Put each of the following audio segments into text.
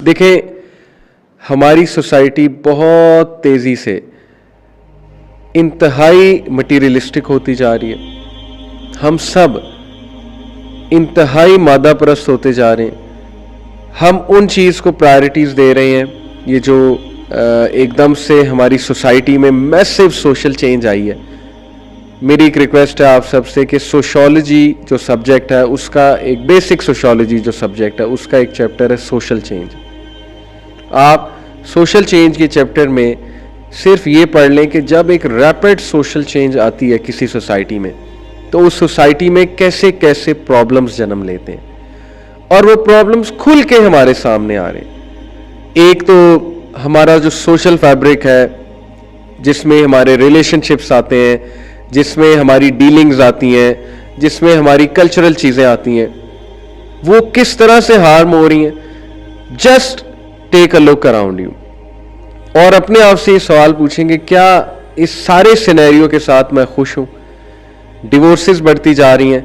دیکھیں ہماری سوسائٹی بہت تیزی سے انتہائی مٹیریلسٹک ہوتی جا رہی ہے. ہم سب انتہائی مادہ پرست ہوتے جا رہے ہیں. ہم ان چیز کو پرائرٹیز دے رہے ہیں. یہ جو ایک دم سے ہماری سوسائٹی میں میسو سوشل چینج آئی ہے. میری ایک ریکویسٹ ہے آپ سب سے کہ سوشالوجی جو سبجیکٹ ہے اس کا ایک بیسک سوشالوجی جو سبجیکٹ ہے اس کا ایک چیپٹر ہے سوشل چینج. آپ سوشل چینج کے چیپٹر میں صرف یہ پڑھ لیں کہ جب ایک ریپڈ سوشل چینج آتی ہے کسی سوسائٹی میں تو اس سوسائٹی میں کیسے کیسے پرابلمز جنم لیتے ہیں اور وہ پرابلمز کھل کے ہمارے سامنے آ رہے ہیں. ایک تو ہمارا جو سوشل فیبرک ہے جس میں ہمارے ریلیشن شپس آتے ہیں, جس میں ہماری ڈیلنگز آتی ہیں, جس میں ہماری کلچرل چیزیں آتی ہیں, وہ کس طرح سے ہارم ہو رہی ہیں. Just take a look around you اور اپنے آپ سے یہ سوال پوچھیں گے کیا اس سارے سینیریو کے ساتھ میں خوش ہوں. ڈیورسز بڑھتی جا رہی ہیں,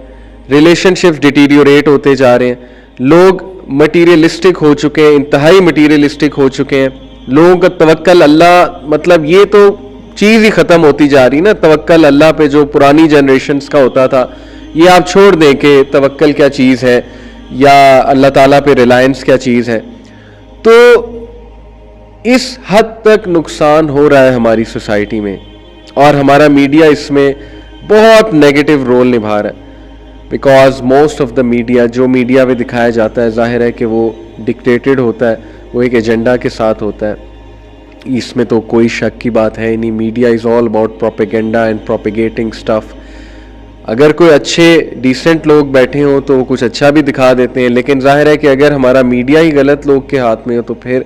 ریلیشن شپس ڈیٹیریوریٹ ہوتے جا رہے ہیں, لوگ مٹیریلسٹک ہو چکے ہیں, انتہائی مٹیریلسٹک ہو چکے ہیں. لوگوں کا توکل اللہ, مطلب یہ تو چیز ہی ختم ہوتی جا رہی نا. توکل اللہ پہ جو پرانی جنریشنز کا ہوتا تھا یہ آپ چھوڑ دیں کہ توکل کیا چیز ہے یا اللہ تعالیٰ پہ ریلائنس کیا چیز ہے. تو اس حد تک نقصان ہو رہا ہے ہماری سوسائٹی میں اور ہمارا میڈیا اس میں بہت نیگیٹو رول نبھا رہا ہے. Because most of the media, جو میڈیا میں دکھایا جاتا ہے ظاہر ہے کہ وہ ڈکٹیٹڈ ہوتا ہے, وہ ایک ایجنڈا کے ساتھ ہوتا ہے. اس میں تو کوئی شک کی بات ہے نہیں. Media is all about propaganda and propagating stuff. اگر کوئی اچھے ڈیسنٹ لوگ بیٹھے ہوں تو وہ کچھ اچھا بھی دکھا دیتے ہیں, لیکن ظاہر ہے کہ اگر ہمارا میڈیا ہی غلط لوگ کے ہاتھ میں ہو تو پھر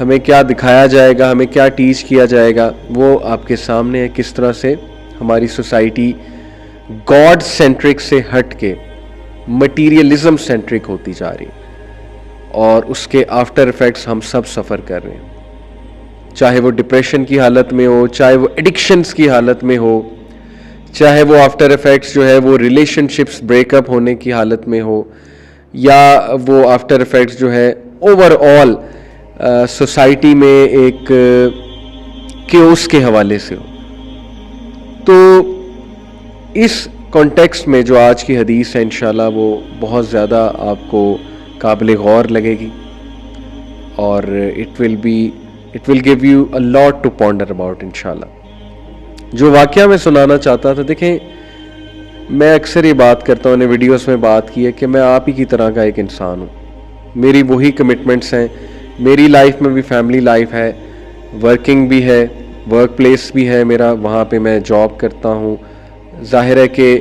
ہمیں کیا دکھایا جائے گا, ہمیں کیا ٹیچ کیا جائے گا, وہ آپ کے سامنے ہے. کس طرح سے ہماری سوسائٹی گاڈ سینٹرک سے ہٹ کے مٹیریلزم سینٹرک ہوتی جا رہی اور اس کے آفٹر ایفیکٹس ہم سب سفر کر رہے ہیں. چاہے وہ ڈپریشن کی حالت میں ہو, چاہے وہ ایڈکشنز کی حالت میں ہو, چاہے وہ آفٹر ایفیکٹس جو ہے وہ ریلیشن شپس بریک اپ ہونے کی حالت میں ہو, یا وہ آفٹر ایفیکٹس جو ہے اوور آل سوسائٹی میں ایک کیوس کے حوالے سے ہو. تو اس کانٹیکسٹ میں جو آج کی حدیث ہے انشاءاللہ وہ بہت زیادہ آپ کو قابل غور لگے گی اور it will give you a lot to ponder about انشاءاللہ. جو واقعہ میں سنانا چاہتا تھا, دیکھیں میں اکثر یہ بات کرتا ہوں, نے ویڈیوز میں بات کی ہے کہ میں آپ ہی کی طرح کا ایک انسان ہوں. میری وہی کمٹمنٹس ہیں, میری لائف میں بھی فیملی لائف ہے, ورکنگ بھی ہے, ورک پلیس بھی ہے میرا, وہاں پہ میں جاب کرتا ہوں. ظاہر ہے کہ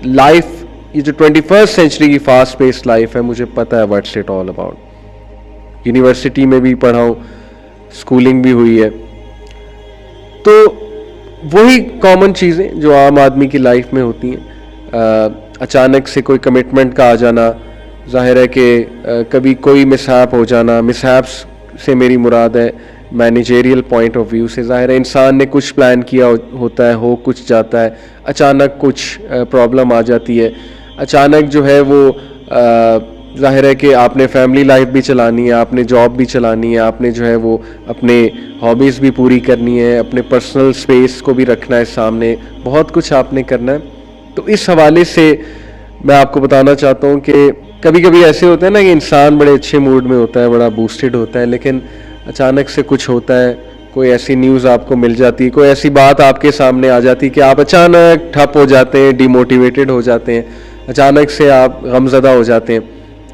لائف یہ جو 21st سینچری کی فاسٹ پیس لائف ہے مجھے پتہ ہے what's it all about. University میں بھی پڑھا ہوں, اسکولنگ بھی ہوئی ہے. تو وہی کامن چیزیں جو عام آدمی کی لائف میں ہوتی ہیں. اچانک سے کوئی کمٹمنٹ کا آ جانا, ظاہر ہے کہ کبھی کوئی مسہیپ ہو جانا. مسہیپس سے میری مراد ہے مینیجریل پوائنٹ آف ویو سے. ظاہر ہے انسان نے کچھ پلان کیا ہوتا ہے, ہو کچھ جاتا ہے, اچانک کچھ پرابلم آ جاتی ہے. اچانک جو ہے وہ ظاہر ہے کہ آپ نے فیملی لائف بھی چلانی ہے, آپ نے جاب بھی چلانی ہے, آپ نے جو ہے وہ اپنے ہابیز بھی پوری کرنی ہے, اپنے پرسنل سپیس کو بھی رکھنا ہے سامنے, بہت کچھ آپ نے کرنا ہے. تو اس حوالے سے میں آپ کو بتانا چاہتا ہوں کہ کبھی کبھی ایسے ہوتے ہیں نا کہ انسان بڑے اچھے موڈ میں ہوتا ہے, بڑا بوسٹڈ ہوتا ہے, لیکن اچانک سے کچھ ہوتا ہے, کوئی ایسی نیوز آپ کو مل جاتی ہے, کوئی ایسی بات آپ کے سامنے آ جاتی ہے کہ آپ اچانک ٹھپ ہو جاتے ہیں, ڈی موٹیویٹڈ ہو جاتے ہیں, اچانک سے آپ غمزدہ ہو جاتے ہیں.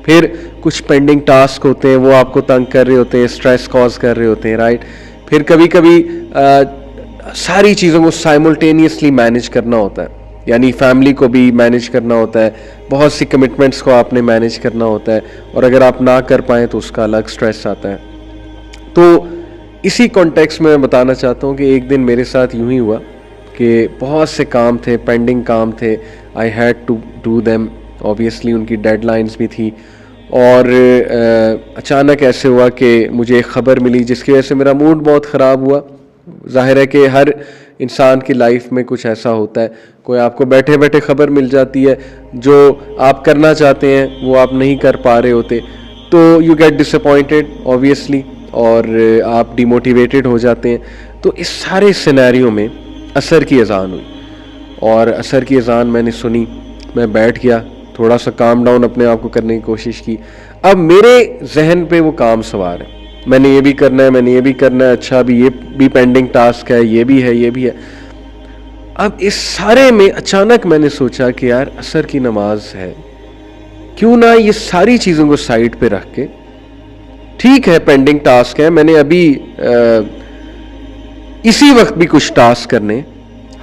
پھر کچھ پینڈنگ ٹاسک ہوتے ہیں وہ آپ کو تنگ کر رہے ہوتے ہیں, اسٹریس کاز کر رہے ہوتے ہیں, رائٹ. پھر کبھی کبھی ساری چیزوں کو سائملٹینیسلی مینیج کرنا ہوتا ہے, یعنی فیملی کو بھی مینیج کرنا ہوتا ہے, بہت سی کمٹمنٹس کو آپ نے مینیج کرنا ہوتا ہے, اور اگر آپ نہ کر پائیں تو اس کا الگ اسٹریس آتا ہے. تو اسی کانٹیکسٹ میں بتانا چاہتا ہوں کہ ایک دن میرے ساتھ یوں ہی ہوا کہ بہت سے کام تھے, پینڈنگ کام تھے, I had to do them, obviously ان کی ڈیڈ لائنز بھی تھی. اور اچانک ایسے ہوا کہ مجھے ایک خبر ملی جس کی وجہ سے میرا موڈ بہت خراب ہوا. ظاہر ہے کہ ہر انسان کی لائف میں کچھ ایسا ہوتا ہے, کوئی آپ کو بیٹھے بیٹھے خبر مل جاتی ہے, جو آپ کرنا چاہتے ہیں وہ آپ نہیں کر پا رہے ہوتے. تو you get disappointed obviously اور آپ ڈیموٹیویٹڈ ہو جاتے ہیں. تو اس سارے سینیریو میں عصر کی اذان ہوئی اور عصر کی اذان میں نے سنی. میں بیٹھ گیا, تھوڑا سا کام ڈاؤن اپنے آپ کو کرنے کی کوشش کی. اب میرے ذہن پہ وہ کام سوار ہے, میں نے یہ بھی کرنا ہے, میں نے یہ بھی کرنا ہے, اچھا ابھی یہ بھی پینڈنگ ٹاسک ہے, یہ بھی ہے, یہ بھی ہے. اب اس سارے میں اچانک میں نے سوچا کہ یار عصر کی نماز ہے, کیوں نہ یہ ساری چیزوں کو سائڈ پہ رکھ کے, ٹھیک ہے پینڈنگ ٹاسک ہے, میں نے ابھی اسی وقت بھی کچھ ٹاسک کرنے,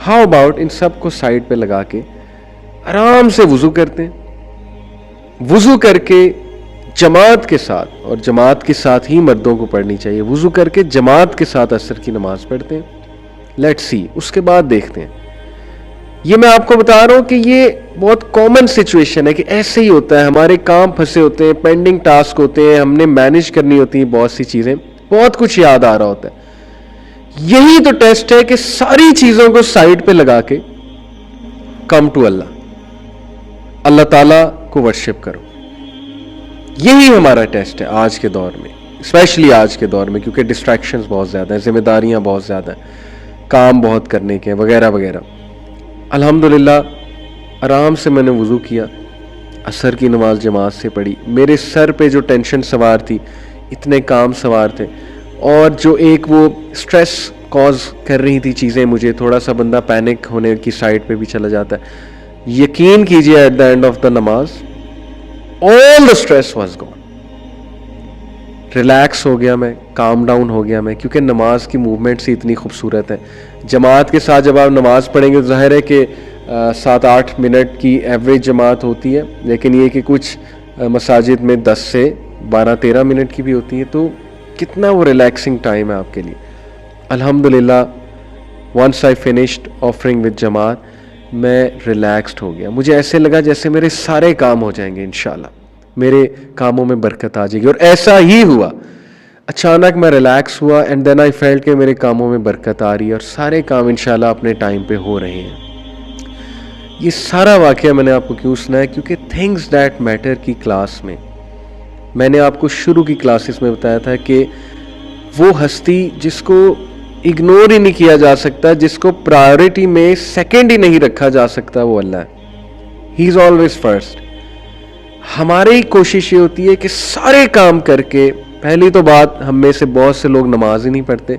ہاؤ اباؤٹ ان سب کو سائڈ پہ لگا کے آرام سے وضو کرتے ہیں. وضو کر کے جماعت کے ساتھ, اور جماعت کے ساتھ ہی مردوں کو پڑھنی چاہیے, وضو کر کے جماعت کے ساتھ عصر کی نماز پڑھتے ہیں. لیٹس سی, اس کے بعد دیکھتے ہیں. یہ میں آپ کو بتا رہا ہوں کہ یہ بہت کامن سچویشن ہے کہ ایسے ہی ہوتا ہے, ہمارے کام پھنسے ہوتے ہیں, پینڈنگ ٹاسک ہوتے ہیں, ہم نے مینیج کرنی ہوتی ہیں بہت سی چیزیں, بہت کچھ یاد آ رہا ہوتا ہے. یہی تو ٹیسٹ ہے کہ ساری چیزوں کو سائڈ پہ لگا کے کم ٹو اللہ, اللہ تعالیٰ کو ورشپ کرو. یہی ہمارا ٹیسٹ ہے آج کے دور میں, اسپیشلی آج کے دور میں, کیونکہ ڈسٹریکشنز بہت زیادہ ہیں, ذمہ داریاں بہت زیادہ ہیں, کام بہت کرنے کے وغیرہ وغیرہ. الحمدللہ آرام سے میں نے وضو کیا, عصر کی نماز جماعت سے پڑھی. میرے سر پہ جو ٹینشن سوار تھی, اتنے کام سوار تھے, اور جو ایک وہ اسٹریس کاز کر رہی تھی چیزیں مجھے, تھوڑا سا بندہ پینک ہونے کی سائڈ پہ بھی چلا جاتا ہے. یقین کیجئے at the end of the نماز all the stress was gone. Relax ہو گیا میں, کام ڈاؤن ہو گیا میں, کیونکہ نماز کی موومنٹس ہی اتنی خوبصورت ہے. جماعت کے ساتھ جب آپ نماز پڑھیں گے تو ظاہر ہے کہ 7-8 منٹ کی ایوریج جماعت ہوتی ہے, لیکن یہ کہ کچھ مساجد میں 10 سے 12-13 منٹ کی بھی ہوتی ہے, تو کتنا وہ ریلیکسنگ ٹائم ہے آپ کے لیے. الحمدللہ once I finished offering with جماعت, میں ریلیکسڈ ہو گیا. مجھے ایسے لگا جیسے میرے سارے کام ہو جائیں گے انشاءاللہ, میرے کاموں میں برکت آ جائے گی, اور ایسا ہی ہوا. اچانک میں ریلیکس ہوا اینڈ دین آئی فیلٹ کہ میرے کاموں میں برکت آ رہی ہے, اور سارے کام انشاءاللہ اپنے ٹائم پہ ہو رہے ہیں. یہ سارا واقعہ میں نے آپ کو کیوں سنایا, کیونکہ تھنگز دیٹ میٹر کی کلاس میں نے آپ کو شروع کی کلاسز میں بتایا تھا کہ وہ ہستی جس کو اگنور ہی نہیں کیا جا سکتا, جس کو پرائیورٹی میں سیکنڈ ہی نہیں رکھا جا سکتا, وہ اللہ ہے. ہی از آلویز فرسٹ. ہماری کوشش یہ ہوتی ہے کہ سارے کام کر کے, پہلی تو بات ہم میں سے بہت سے لوگ نماز ہی نہیں پڑھتے,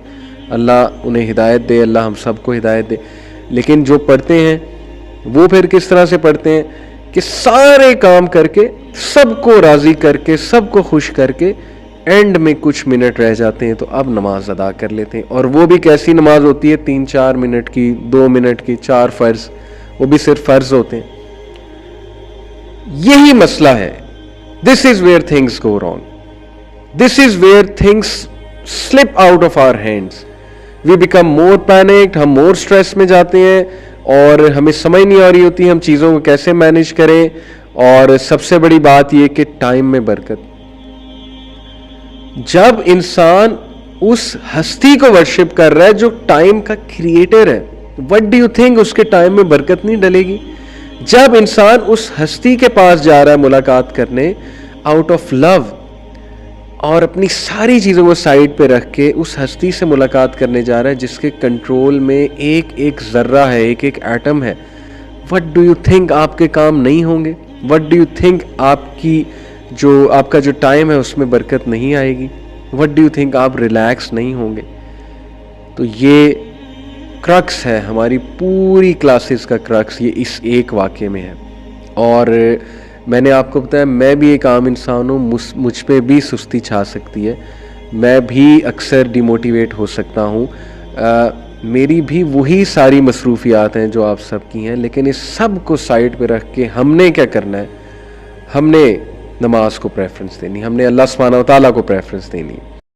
اللہ انہیں ہدایت دے, اللہ ہم سب کو ہدایت دے. لیکن جو پڑھتے ہیں وہ پھر کس طرح سے پڑھتے ہیں کہ سارے کام کر کے, سب کو راضی کر کے, سب کو خوش کر کے, اینڈ میں کچھ منٹ رہ جاتے ہیں تو اب نماز ادا کر لیتے ہیں. اور وہ بھی کیسی نماز ہوتی ہے, 3-4 منٹ کی, 2 منٹ کی, 4 فرض, وہ بھی صرف فرض ہوتے ہیں. یہی مسئلہ ہے. This is where things go wrong, this is where things slip out of our hands. We become more panicked, ہم مور اسٹریس میں جاتے ہیں, اور ہمیں سمجھ نہیں آ رہی ہوتی ہم چیزوں کو کیسے مینیج کریں. اور سب سے بڑی بات یہ کہ ٹائم میں برکت. جب انسان اس ہستی کو ورشپ کر رہا ہے جو ٹائم کا کریٹر ہے, وٹ ڈو یو تھنک اس کے ٹائم میں برکت نہیں ڈلے گی؟ جب انسان اس ہستی کے پاس جا رہا ہے ملاقات کرنے آؤٹ آف لو, اور اپنی ساری چیزوں کو سائڈ پہ رکھ کے اس ہستی سے ملاقات کرنے جا رہا ہے جس کے کنٹرول میں ایک ایک ذرہ ہے, ایک ایک ایٹم ہے, وٹ ڈو یو تھنک آپ کے کام نہیں ہوں گے؟ وٹ ڈو یو تھنک آپ کا جو ٹائم ہے اس میں برکت نہیں آئے گی؟ وٹ ڈو یو تھنک آپ ریلیکس نہیں ہوں گے؟ تو یہ کرکس ہے ہماری پوری کلاسز کا کرکس, یہ اس ایک واقعے میں ہے. اور میں نے آپ کو بتایا میں بھی ایک عام انسان ہوں, مجھ پہ بھی سستی چھا سکتی ہے, میں بھی اکثر ڈیموٹیویٹ ہو سکتا ہوں, میری بھی وہی ساری مصروفیات ہیں جو آپ سب کی ہیں. لیکن اس سب کو سائڈ پہ رکھ کے ہم نے کیا کرنا ہے؟ ہم نے نماز کو پریفرنس دینی, ہم نے اللہ سبحانہ و تعالیٰ کو پریفرنس دینی.